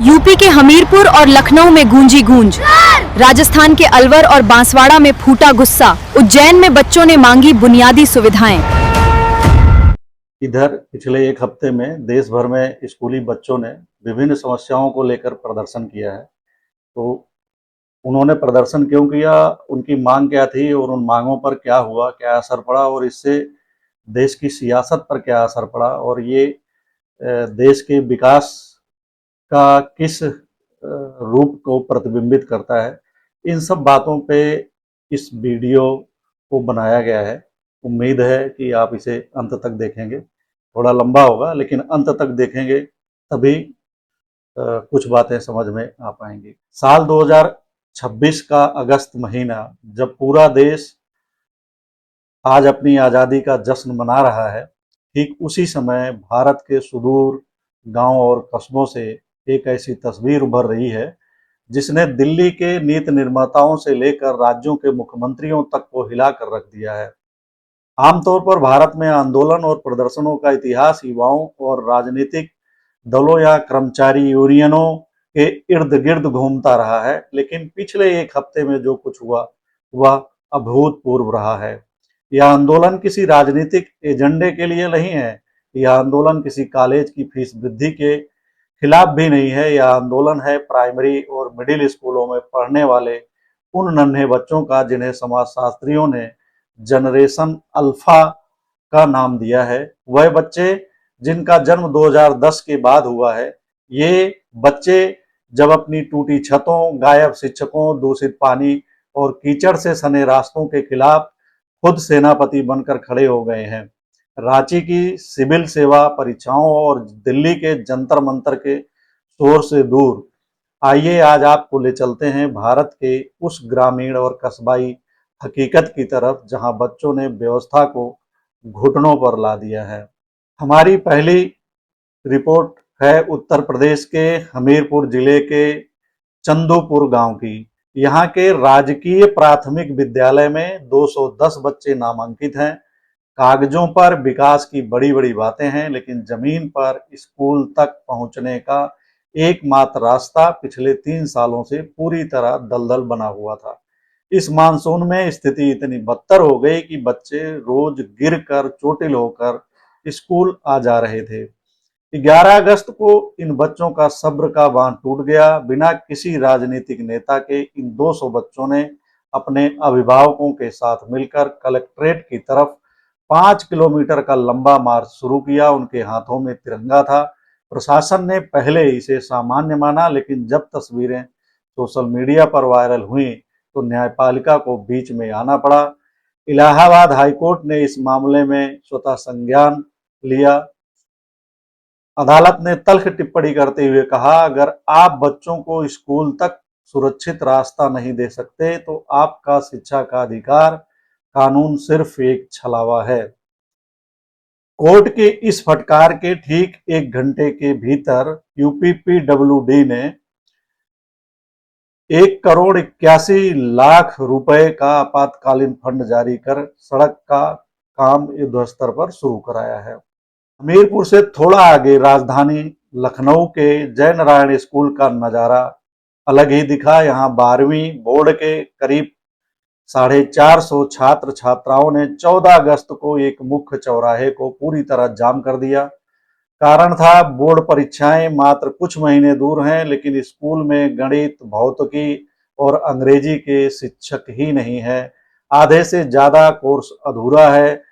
UP के हमीरपुर और लखनऊ में गूंजी गूंज, राजस्थान के अलवर और बांसवाड़ा में फूटा गुस्सा, उज्जैन में बच्चों ने मांगी बुनियादी सुविधाएं। इधर पिछले एक हफ्ते में देश भर में स्कूली बच्चों ने विभिन्न समस्याओं को लेकर प्रदर्शन किया है। तो उन्होंने प्रदर्शन क्यों किया, उनकी मांग क्या थी और उन मांगों पर क्या हुआ, क्या असर पड़ा और इससे देश की सियासत पर क्या असर पड़ा और ये देश के विकास का किस रूप को प्रतिबिंबित करता है, इन सब बातों पे इस वीडियो को बनाया गया है। उम्मीद है कि आप इसे अंत तक देखेंगे। थोड़ा लंबा होगा लेकिन अंत तक देखेंगे तभी कुछ बातें समझ में आ पाएंगी। साल 2026 का अगस्त महीना जब पूरा देश आज अपनी आज़ादी का जश्न मना रहा है, ठीक उसी समय भारत के सुदूर गांव और कस्बों से एक ऐसी तस्वीर उभर रही है जिसने दिल्ली के नीति निर्माताओं से लेकर राज्यों के मुख्यमंत्रियों तक को हिला कर रख दिया है। आमतौर पर भारत में आंदोलन और प्रदर्शनों का इतिहास युवाओं और राजनीतिक दलों या कर्मचारी यूनियनों के इर्द गिर्द घूमता रहा है, लेकिन पिछले एक हफ्ते में जो कुछ हुआ वह अभूतपूर्व रहा है। यह आंदोलन किसी राजनीतिक एजेंडे के लिए नहीं है, यह आंदोलन किसी कॉलेज की फीस वृद्धि के खिलाफ भी नहीं है। यह आंदोलन है प्राइमरी और मिडिल स्कूलों में पढ़ने वाले उन नन्हे बच्चों का जिन्हें समाजशास्त्रियों ने जनरेशन अल्फा का नाम दिया है। वह बच्चे जिनका जन्म 2010 के बाद हुआ है। ये बच्चे जब अपनी टूटी छतों, गायब शिक्षकों, दूषित पानी और कीचड़ से सने रास्तों के खिलाफ खुद सेनापति बनकर खड़े हो गए हैं। रांची की सिविल सेवा परीक्षाओं और दिल्ली के जंतर मंतर के शोर से दूर आइए आज आपको ले चलते हैं भारत के उस ग्रामीण और कस्बाई हकीकत की तरफ जहां बच्चों ने व्यवस्था को घुटनों पर ला दिया है। हमारी पहली रिपोर्ट है उत्तर प्रदेश के हमीरपुर जिले के चंदूपुर गांव की। यहाँ के राजकीय प्राथमिक विद्यालय में 210 बच्चे नामांकित हैं। कागजों पर विकास की बड़ी बड़ी बातें हैं, लेकिन जमीन पर स्कूल तक पहुंचने का एकमात्र रास्ता पिछले 3 सालों से पूरी तरह दलदल बना हुआ था। इस मानसून में स्थिति इतनी बदतर हो गई कि बच्चे रोज गिरकर चोटिल होकर स्कूल आ जा रहे थे। 11 अगस्त को इन बच्चों का सब्र का बांध टूट गया। बिना किसी राजनीतिक नेता के इन 200 बच्चों ने अपने अभिभावकों के साथ मिलकर कलेक्ट्रेट की तरफ 5 किलोमीटर का लंबा मार्च शुरू किया। उनके हाथों में तिरंगा था। प्रशासन ने पहले इसे सामान्य माना, लेकिन जब तस्वीरें सोशल मीडिया पर वायरल हुई तो न्यायपालिका को बीच में आना पड़ा। इलाहाबाद हाईकोर्ट ने इस मामले में स्वतः संज्ञान लिया। अदालत ने तल्ख टिप्पणी करते हुए कहा, अगर आप बच्चों को स्कूल तक सुरक्षित रास्ता नहीं दे सकते तो आपका शिक्षा का अधिकार कानून सिर्फ एक छलावा है। कोर्ट के इस फटकार के ठीक 1 घंटे के भीतर यूपीपीडब्ल्यूडी ने 1,81,00,000 रुपए का आपातकालीन फंड जारी कर सड़क का काम युद्धस्तर पर शुरू कराया है। हमीरपुर से थोड़ा आगे राजधानी लखनऊ के जय नारायण स्कूल का नजारा अलग ही दिखा। यहाँ 12वीं बोर्ड के करीब 450 छात्र छात्राओं ने 14 अगस्त को एक मुख्य चौराहे को पूरी तरह जाम कर दिया। कारण था बोर्ड परीक्षाएं मात्र कुछ महीने दूर हैं, लेकिन स्कूल में गणित, भौतिकी और अंग्रेजी के शिक्षक ही नहीं है। आधे से ज्यादा कोर्स अधूरा है।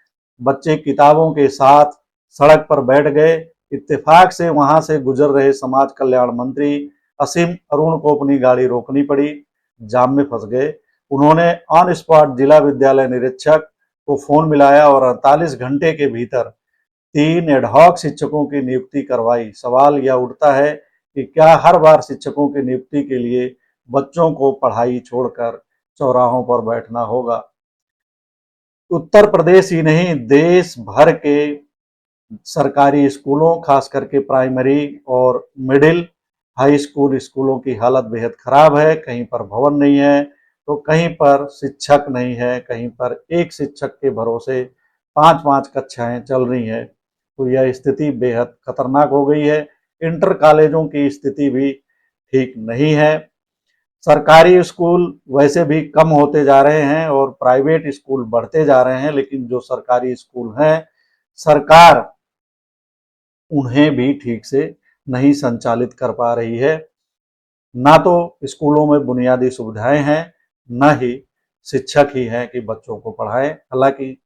बच्चे किताबों के साथ सड़क पर बैठ गए। इत्तेफाक से वहां से गुजर रहे समाज कल्याण मंत्री असीम अरुण को अपनी गाड़ी रोकनी पड़ी। जाम में फंस गए। उन्होंने ऑन स्पॉट जिला विद्यालय निरीक्षक को फोन मिलाया और 48 घंटे के भीतर 3 एडहॉक शिक्षकों की नियुक्ति करवाई। सवाल यह उठता है कि क्या हर बार शिक्षकों की नियुक्ति के लिए बच्चों को पढ़ाई छोड़कर चौराहों पर बैठना होगा? उत्तर प्रदेश ही नहीं, देश भर के सरकारी स्कूलों, खास करके प्राइमरी और मिडिल हाई स्कूल स्कूलों की हालत बेहद खराब है। कहीं पर भवन नहीं है तो कहीं पर शिक्षक नहीं है, कहीं पर एक शिक्षक के भरोसे 5-5 कक्षाएं चल रही हैं। तो यह स्थिति बेहद खतरनाक हो गई है। इंटर कॉलेजों की स्थिति भी ठीक नहीं है। सरकारी स्कूल वैसे भी कम होते जा रहे हैं और प्राइवेट स्कूल बढ़ते जा रहे हैं, लेकिन जो सरकारी स्कूल हैं, सरकार उन्हें भी ठीक से नहीं संचालित कर पा रही है। ना तो स्कूलों में बुनियादी सुविधाएं हैं, न ही शिक्षक ही हैं कि बच्चों को पढ़ाएं। हालांकि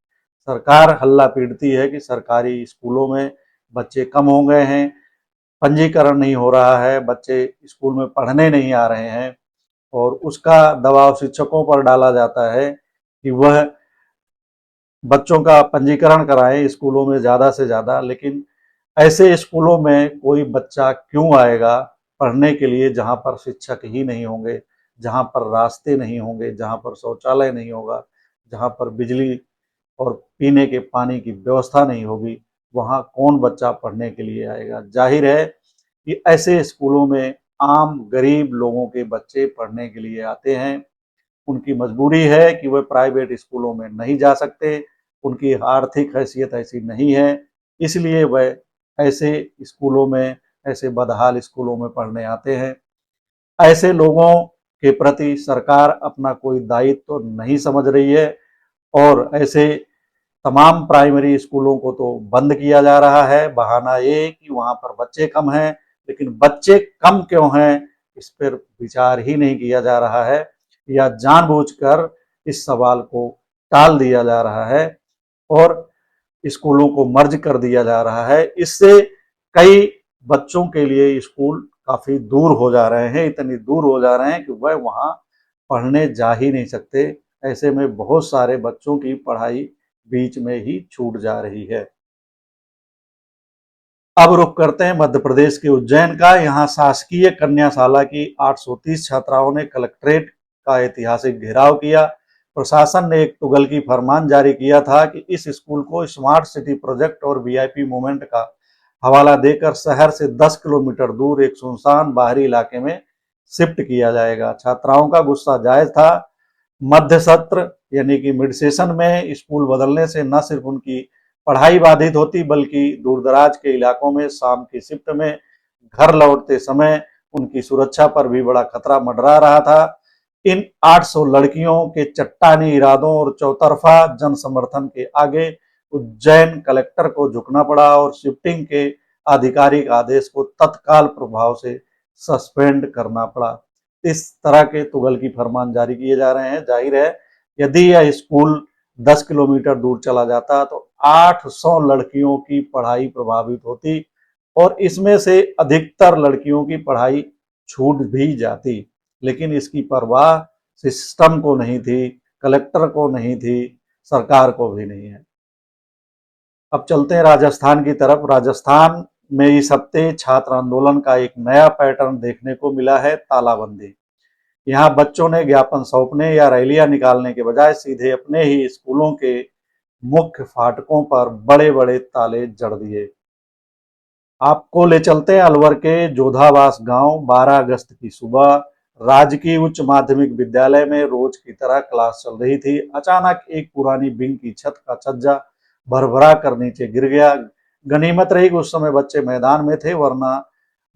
सरकार हल्ला पीटती है कि सरकारी स्कूलों में बच्चे कम हो गए हैं, पंजीकरण नहीं हो रहा है, बच्चे स्कूल में पढ़ने नहीं आ रहे हैं, और उसका दबाव शिक्षकों पर डाला जाता है कि वह बच्चों का पंजीकरण कराएं स्कूलों में ज़्यादा से ज़्यादा। लेकिन ऐसे स्कूलों में कोई बच्चा क्यों आएगा पढ़ने के लिए जहाँ पर शिक्षक ही नहीं होंगे, जहाँ पर रास्ते नहीं होंगे, जहाँ पर शौचालय नहीं होगा, जहाँ पर बिजली और पीने के पानी की व्यवस्था नहीं होगी, वहाँ कौन बच्चा पढ़ने के लिए आएगा। जाहिर है कि ऐसे स्कूलों में आम गरीब लोगों के बच्चे पढ़ने के लिए आते हैं। उनकी मजबूरी है कि वह प्राइवेट स्कूलों में नहीं जा सकते, उनकी आर्थिक हैसियत ऐसी नहीं है, इसलिए वह ऐसे स्कूलों में, ऐसे बदहाल स्कूलों में पढ़ने आते हैं। ऐसे लोगों के प्रति सरकार अपना कोई दायित्व तो नहीं समझ रही है, और ऐसे तमाम प्राइमरी स्कूलों को तो बंद किया जा रहा है। बहाना ये कि वहाँ पर बच्चे कम हैं, लेकिन बच्चे कम क्यों हैं इस पर विचार ही नहीं किया जा रहा है, या जानबूझकर इस सवाल को टाल दिया जा रहा है और स्कूलों को मर्ज कर दिया जा रहा है। इससे कई बच्चों के लिए स्कूल काफ़ी दूर हो जा रहे हैं, इतनी दूर हो जा रहे हैं कि वह वहाँ पढ़ने जा ही नहीं सकते। ऐसे में बहुत सारे बच्चों की पढ़ाई बीच में ही छूट जा रही है। अब रुख करते हैं मध्य प्रदेश के उज्जैन का। यहाँ शासकीय कन्याशाला की 830 छात्राओं ने कलेक्ट्रेट का ऐतिहासिक घेराव किया। प्रशासन ने एक तुगलकी फरमान जारी किया था कि इस स्कूल को स्मार्ट सिटी प्रोजेक्ट और वीआईपी मूवमेंट का हवाला देकर शहर से 10 किलोमीटर दूर एक सुनसान बाहरी इलाके में शिफ्ट किया जाएगा। छात्राओं का गुस्सा जायज था। मध्य सत्र यानी कि मिड सेशन में स्कूल बदलने से न सिर्फ उनकी पढ़ाई बाधित होती, बल्कि दूरदराज के इलाकों में शाम की शिफ्ट में घर लौटते समय उनकी सुरक्षा पर भी बड़ा खतरा मंडरा रहा था। इन 800 लड़कियों के चट्टानी इरादों और चौतरफा जन समर्थन के आगे उज्जैन कलेक्टर को झुकना पड़ा और शिफ्टिंग के आधिकारिक आदेश को तत्काल प्रभाव से सस्पेंड करना पड़ा। इस तरह के तुगलकी फरमान जारी किए जा रहे हैं। जाहिर है यदि यह स्कूल 10 किलोमीटर दूर चला जाता तो 800 लड़कियों की पढ़ाई प्रभावित होती, और इसमें से अधिकतर लड़कियों की पढ़ाई छूट भी जाती। लेकिन इसकी परवाह सिस्टम को नहीं थी, कलेक्टर को नहीं थी, सरकार को भी नहीं है। अब चलते हैं राजस्थान की तरफ। राजस्थान में इस हफ्ते छात्र आंदोलन का एक नया पैटर्न देखने को मिला है, तालाबंदी। यहाँ बच्चों ने ज्ञापन सौंपने या रैलियां निकालने के बजाय सीधे अपने ही स्कूलों के मुख्य फाटकों पर बड़े बड़े ताले जड़ दिए। आपको ले चलते हैं अलवर के जोधावास गांव। 12 अगस्त की सुबह राजकीय उच्च माध्यमिक विद्यालय में रोज की तरह क्लास चल रही थी। अचानक एक पुरानी बिंग की छत का छज्जा भरभरा कर नीचे गिर गया। गनीमत रही कि उस समय बच्चे मैदान में थे, वरना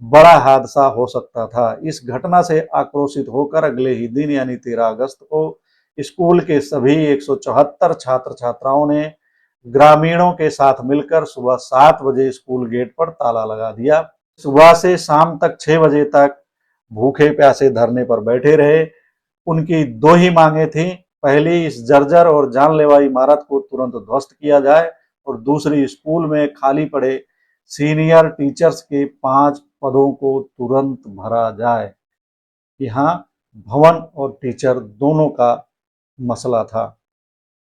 बड़ा हादसा हो सकता था। इस घटना से आक्रोशित होकर अगले ही दिन यानी 13 अगस्त को स्कूल के सभी 174 छात्र छात्राओं ने ग्रामीणों के साथ मिलकर सुबह 7 बजे स्कूल गेट पर ताला लगा दिया। सुबह से शाम तक 6 बजे तक भूखे प्यासे धरने पर बैठे रहे। उनकी दो ही मांगे थी, पहली इस जर्जर और जानलेवा इमारत को तुरंत ध्वस्त किया जाए, और दूसरी स्कूल में खाली पड़े सीनियर टीचर्स के 5 पदों को तुरंत भरा जाए। यहाँ भवन और टीचर दोनों का मसला था।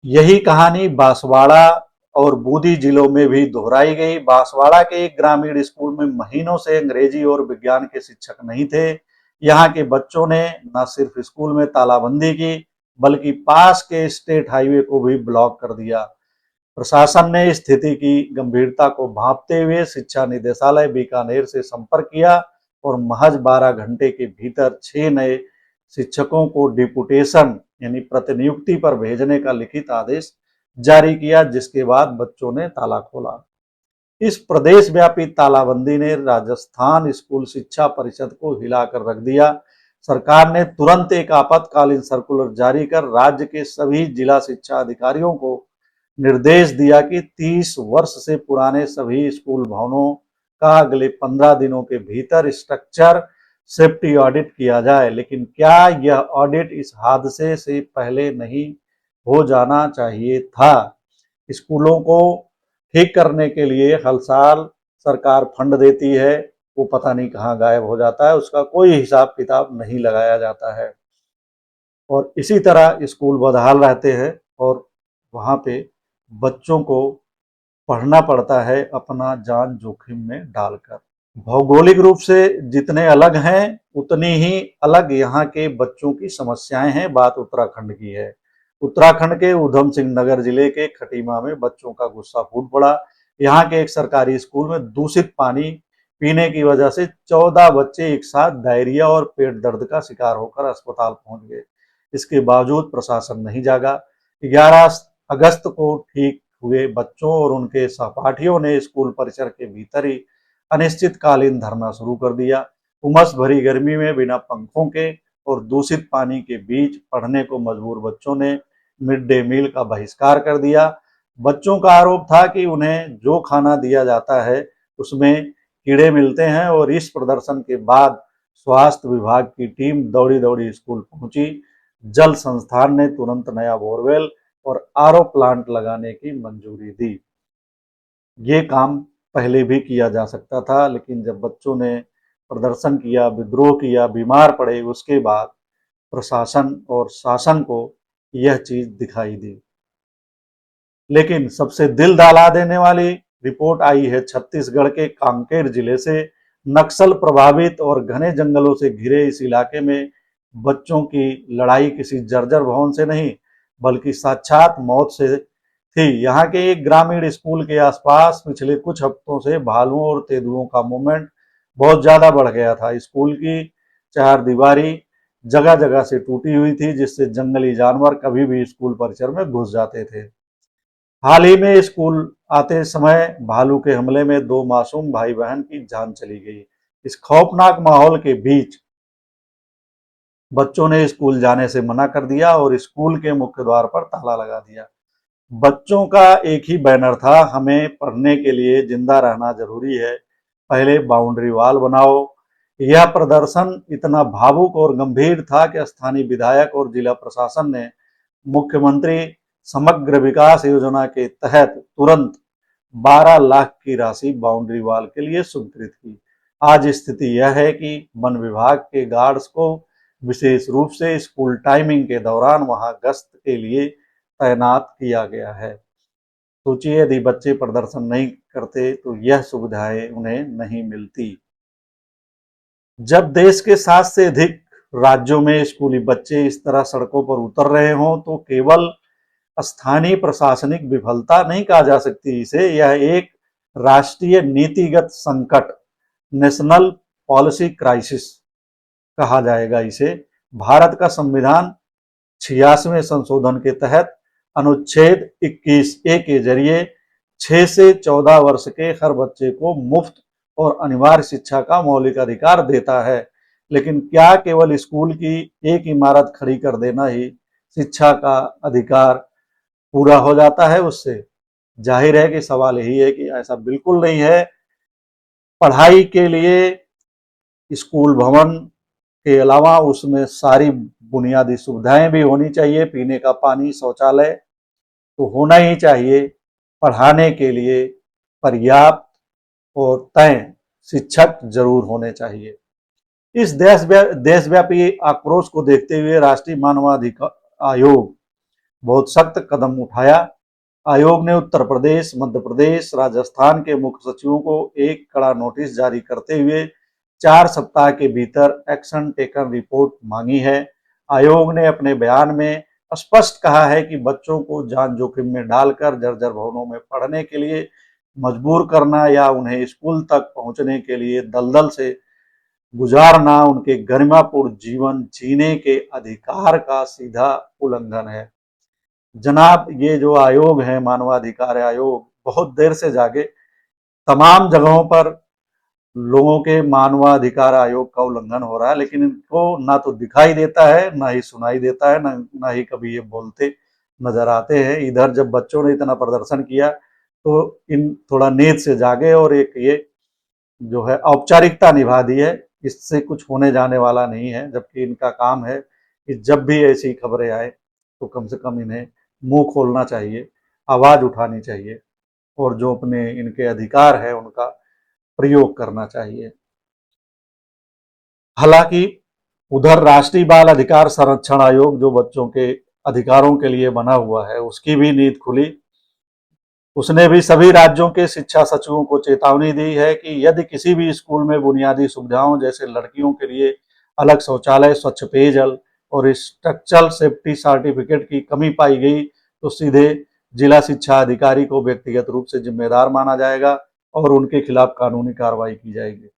यही कहानी बांसवाड़ा और बूंदी जिलों में भी दोहराई गई। बांसवाड़ा के एक ग्रामीण स्कूल में महीनों से अंग्रेजी और विज्ञान के शिक्षक नहीं थे। यहाँ के बच्चों ने न सिर्फ स्कूल में तालाबंदी की, बल्कि पास के स्टेट हाईवे को भी ब्लॉक कर दिया। प्रशासन ने स्थिति की गंभीरता को भांपते हुए शिक्षा निदेशालय बीकानेर से संपर्क किया और महज 12 घंटे के भीतर 6 नए शिक्षकों को डिपुटेशन यानी प्रतिनियुक्ति पर भेजने का लिखित आदेश जारी किया, जिसके बाद बच्चों ने ताला खोला। इस प्रदेश व्यापी तालाबंदी ने राजस्थान स्कूल शिक्षा परिषद को हिलाकर रख दिया। सरकार ने तुरंत एक आपातकालीन सर्कुलर जारी कर राज्य के सभी जिला शिक्षा अधिकारियों को निर्देश दिया कि 30 वर्ष से पुराने सभी स्कूल भवनों का अगले 15 दिनों के भीतर स्ट्रक्चर सेफ्टी ऑडिट किया जाए। लेकिन क्या यह ऑडिट इस हादसे से पहले नहीं हो जाना चाहिए था? स्कूलों को ठीक करने के लिए हर साल सरकार फंड देती है, वो पता नहीं कहाँ गायब हो जाता है, उसका कोई हिसाब किताब नहीं लगाया जाता है और इसी तरह स्कूल बदहाल रहते हैं और वहाँ पे बच्चों को पढ़ना पड़ता है अपना जान जोखिम में डालकर। भौगोलिक रूप से जितने अलग हैं उतनी ही अलग यहाँ के बच्चों की समस्याएं हैं। बात उत्तराखंड की है। उत्तराखंड के ऊधम सिंह नगर जिले के खटीमा में बच्चों का गुस्सा फूट पड़ा। यहाँ के एक सरकारी स्कूल में दूषित पानी पीने की वजह से 14 बच्चे एक साथ डायरिया और पेट दर्द का शिकार होकर अस्पताल पहुंच गए। इसके बावजूद प्रशासन नहीं जागा। 11 अगस्त को ठीक हुए बच्चों और उनके सहपाठियों ने स्कूल परिसर के भीतर ही अनिश्चितकालीन धरना शुरू कर दिया। उमस भरी गर्मी में बिना पंखों के और दूषित पानी के बीच पढ़ने को मजबूर बच्चों ने मिड डे मील का बहिष्कार कर दिया। बच्चों का आरोप था कि उन्हें जो खाना दिया जाता है उसमें कीड़े मिलते हैं और इस प्रदर्शन के बाद स्वास्थ्य विभाग की टीम दौड़ी दौड़ी स्कूल पहुंची। जल संस्थान ने तुरंत नया बोरवेल और आरओ प्लांट लगाने की मंजूरी दी। ये काम पहले भी किया जा सकता था, लेकिन जब बच्चों ने प्रदर्शन किया, विद्रोह किया, बीमार पड़े, उसके बाद प्रशासन और शासन को यह चीज दिखाई दी। लेकिन सबसे दिल दहला देने वाली रिपोर्ट आई है छत्तीसगढ़ के कांकेर जिले से। नक्सल प्रभावित और घने जंगलों से घिरे इस इलाके में बच्चों की लड़ाई किसी जर्जर भवन से नहीं बल्कि साक्षात मौत से थी। यहाँ के एक ग्रामीण स्कूल के आसपास पिछले कुछ हफ्तों से भालुओं और तेंदुओं का मूवमेंट बहुत ज्यादा बढ़ गया था। स्कूल की चार दीवारी जगह जगह से टूटी हुई थी, जिससे जंगली जानवर कभी भी स्कूल परिसर में घुस जाते थे। हाल ही में स्कूल आते समय भालू के हमले में 2 मासूम भाई बहन की जान चली गई। इस खौफनाक माहौल के बीच बच्चों ने स्कूल जाने से मना कर दिया और स्कूल के मुख्य द्वार पर ताला लगा दिया। बच्चों का एक ही बैनर था, हमें पढ़ने के लिए जिंदा रहना जरूरी है, पहले बाउंड्री वॉल बनाओ। यह प्रदर्शन इतना भावुक और गंभीर था कि स्थानीय विधायक और जिला प्रशासन ने मुख्यमंत्री समग्र विकास योजना के तहत तुरंत 12 लाख की राशि बाउंड्री वॉल के लिए स्वीकृत की। आज स्थिति यह है कि वन विभाग के गार्ड्स को विशेष रूप से स्कूल टाइमिंग के दौरान वहां गश्त के लिए तैनात किया गया है। सोचिए, यदि बच्चे प्रदर्शन नहीं करते तो यह सुविधाएं उन्हें नहीं मिलती। जब देश के 7 से अधिक राज्यों में स्कूली बच्चे इस तरह सड़कों पर उतर रहे हों तो केवल स्थानीय प्रशासनिक विफलता नहीं कहा जा सकती इसे, यह एक राष्ट्रीय नीतिगत संकट, नेशनल पॉलिसी क्राइसिस कहा जाएगा इसे। भारत का संविधान 86वें संशोधन के तहत अनुच्छेद 21A के जरिए 6 से 14 वर्ष के हर बच्चे को मुफ्त और अनिवार्य शिक्षा का मौलिक अधिकार देता है। लेकिन क्या केवल स्कूल की एक इमारत खड़ी कर देना ही शिक्षा का अधिकार पूरा हो जाता है उससे? जाहिर है कि सवाल यही है कि ऐसा बिल्कुल नहीं है। पढ़ाई के लिए स्कूल भवन के अलावा उसमें सारी बुनियादी सुविधाएं भी होनी चाहिए। पीने का पानी, शौचालय तो होना ही चाहिए। पढ़ाने के लिए पर्याप्त और तय शिक्षक जरूर होने चाहिए। इस देशव्यापी आक्रोश को देखते हुए राष्ट्रीय मानवाधिकार आयोग बहुत सख्त कदम उठाया। आयोग ने उत्तर प्रदेश, मध्य प्रदेश, राजस्थान के मुख्य सचिवों को एक कड़ा नोटिस जारी करते हुए 4 सप्ताह के भीतर एक्शन टेकन रिपोर्ट मांगी है। आयोग ने अपने बयान में स्पष्ट कहा है कि बच्चों को जान जोखिम में डालकर जर्जर भवनों में पढ़ने के लिए मजबूर करना या उन्हें स्कूल तक पहुंचने के लिए दलदल से गुजारना उनके गरिमापूर्ण जीवन जीने के अधिकार का सीधा उल्लंघन है। जनाब, ये जो आयोग है, मानवाधिकार आयोग, बहुत देर से जागे। तमाम जगहों पर लोगों के मानवाधिकार आयोग का उल्लंघन हो रहा है, लेकिन इनको ना तो दिखाई देता है, ना ही सुनाई देता है, ना ही कभी ये बोलते नजर आते हैं। इधर जब बच्चों ने इतना प्रदर्शन किया तो इन थोड़ा नींद से जागे और एक ये जो है औपचारिकता निभा दी है, इससे कुछ होने जाने वाला नहीं है। जबकि इनका काम है कि जब भी ऐसी खबरें आए तो कम से कम इन्हें मुंह खोलना चाहिए, आवाज उठानी चाहिए और जो अपने इनके अधिकार है उनका प्रयोग करना चाहिए। हालांकि उधर राष्ट्रीय बाल अधिकार संरक्षण आयोग जो बच्चों के अधिकारों के लिए बना हुआ है, उसकी भी नींद खुली। उसने भी सभी राज्यों के शिक्षा सचिवों को चेतावनी दी है कि यदि किसी भी स्कूल में बुनियादी सुविधाओं जैसे लड़कियों के लिए अलग शौचालय, स्वच्छ पेयजल और स्ट्रक्चरल सेफ्टी सर्टिफिकेट की कमी पाई गई तो सीधे जिला शिक्षा अधिकारी को व्यक्तिगत रूप से जिम्मेदार माना जाएगा और उनके खिलाफ कानूनी कार्रवाई की जाएगी।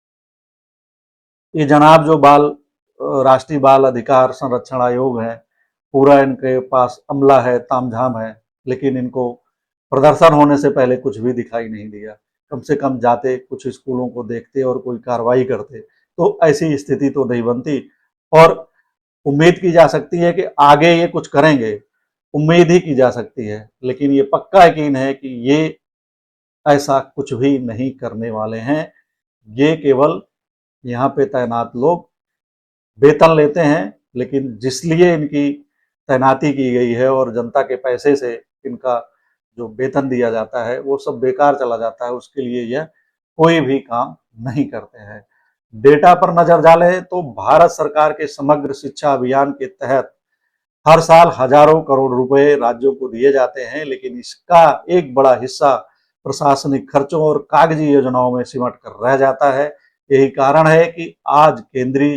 ये जनाब जो राष्ट्रीय बाल अधिकार संरक्षण आयोग है, पूरा इनके पास अमला है, तामझाम है, लेकिन इनको प्रदर्शन होने से पहले कुछ भी दिखाई नहीं दिया। कम से कम जाते, कुछ स्कूलों को देखते और कोई कार्रवाई करते तो ऐसी स्थिति तो नहीं बनती। और उम्मीद की जा सकती है कि आगे ये कुछ करेंगे, उम्मीद ही की जा सकती है, लेकिन ये पक्का यकीन है कि ये ऐसा कुछ भी नहीं करने वाले हैं। ये केवल यहाँ पे तैनात लोग वेतन लेते हैं, लेकिन जिसलिए इनकी तैनाती की गई है और जनता के पैसे से इनका जो वेतन दिया जाता है वो सब बेकार चला जाता है, उसके लिए यह कोई भी काम नहीं करते हैं। डेटा पर नजर डालें तो भारत सरकार के समग्र शिक्षा अभियान के तहत हर साल हजारों करोड़ रुपए राज्यों को दिए जाते हैं, लेकिन इसका एक बड़ा हिस्सा प्रशासनिक खर्चों और कागजी योजनाओं में सिमट कर रह जाता है। यही कारण है कि आज केंद्रीय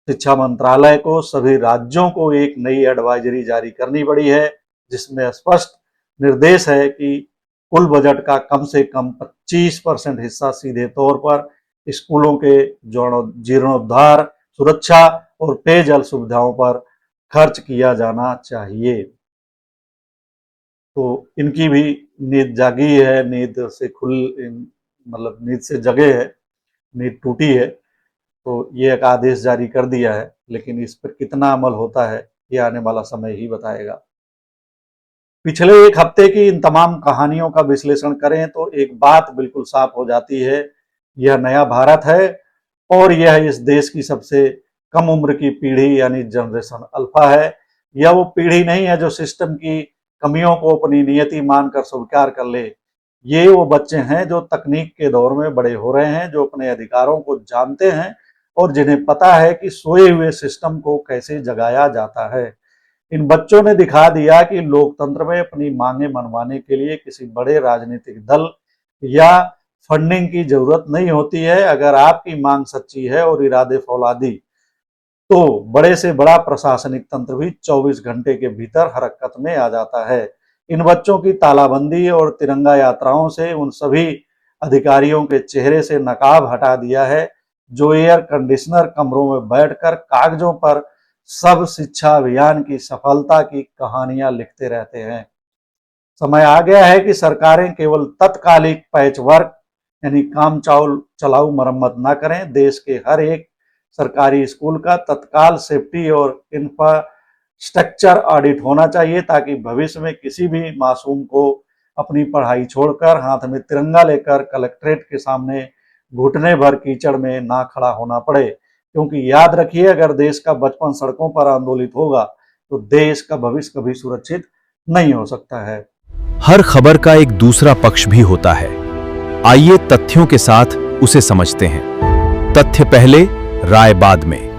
शिक्षा मंत्रालय को सभी राज्यों को एक नई एडवाइजरी जारी करनी पड़ी है, जिसमें स्पष्ट निर्देश है कि कुल बजट का कम से कम 25% हिस्सा सीधे तौर पर स्कूलों के जीर्णोद्धार, सुरक्षा और पेयजल सुविधाओं पर खर्च किया जाना चाहिए। तो इनकी भी नींद जागी है, नींद से जगे है, नींद टूटी है, तो ये एक आदेश जारी कर दिया है, लेकिन इस पर कितना अमल होता है ये आने वाला समय ही बताएगा। पिछले एक हफ्ते की इन तमाम कहानियों का विश्लेषण करें तो एक बात बिल्कुल साफ हो जाती है, यह नया भारत है और यह इस देश की सबसे कम उम्र की पीढ़ी यानी जनरेशन अल्फा है। यह वो पीढ़ी नहीं है जो सिस्टम की कमियों को अपनी नियति मानकर स्वीकार कर ले। ये वो बच्चे हैं जो तकनीक के दौर में बड़े हो रहे हैं, जो अपने अधिकारों को जानते हैं और जिन्हें पता है कि सोए हुए सिस्टम को कैसे जगाया जाता है। इन बच्चों ने दिखा दिया कि लोकतंत्र में अपनी मांगे मनवाने के लिए किसी बड़े राजनीतिक दल या फंडिंग की जरूरत नहीं होती है। अगर आपकी मांग सच्ची है और इरादे फौलादी, तो बड़े से बड़ा प्रशासनिक तंत्र भी 24 घंटे के भीतर हरकत में आ जाता है। इन बच्चों की तालाबंदी और तिरंगा यात्राओं से उन सभी अधिकारियों के चेहरे से नकाब हटा दिया है जो एयर कंडीशनर कमरों में बैठकर कागजों पर सब शिक्षा अभियान की सफलता की कहानियां लिखते रहते हैं। समय आ गया है कि सरकारें केवल तत्कालिक पैचवर्क यानी काम चलाऊ मरम्मत ना करें। देश के हर एक सरकारी स्कूल का तत्काल सेफ्टी और इंफ्रास्ट्रक्चर ऑडिट होना चाहिए ताकि भविष्य में किसी भी मासूम को अपनी पढ़ाई छोड़कर हाथ में तिरंगा लेकर कलेक्ट्रेट के सामने घुटने भर कीचड़ में ना खड़ा होना पड़े। क्योंकि याद रखिए, अगर देश का बचपन सड़कों पर आंदोलित होगा तो देश का भविष्य कभी सुरक्षित नहीं हो सकता है। हर खबर का एक दूसरा पक्ष भी होता है। आइए तथ्यों के साथ उसे समझते हैं। तथ्य पहले, राय बाद में।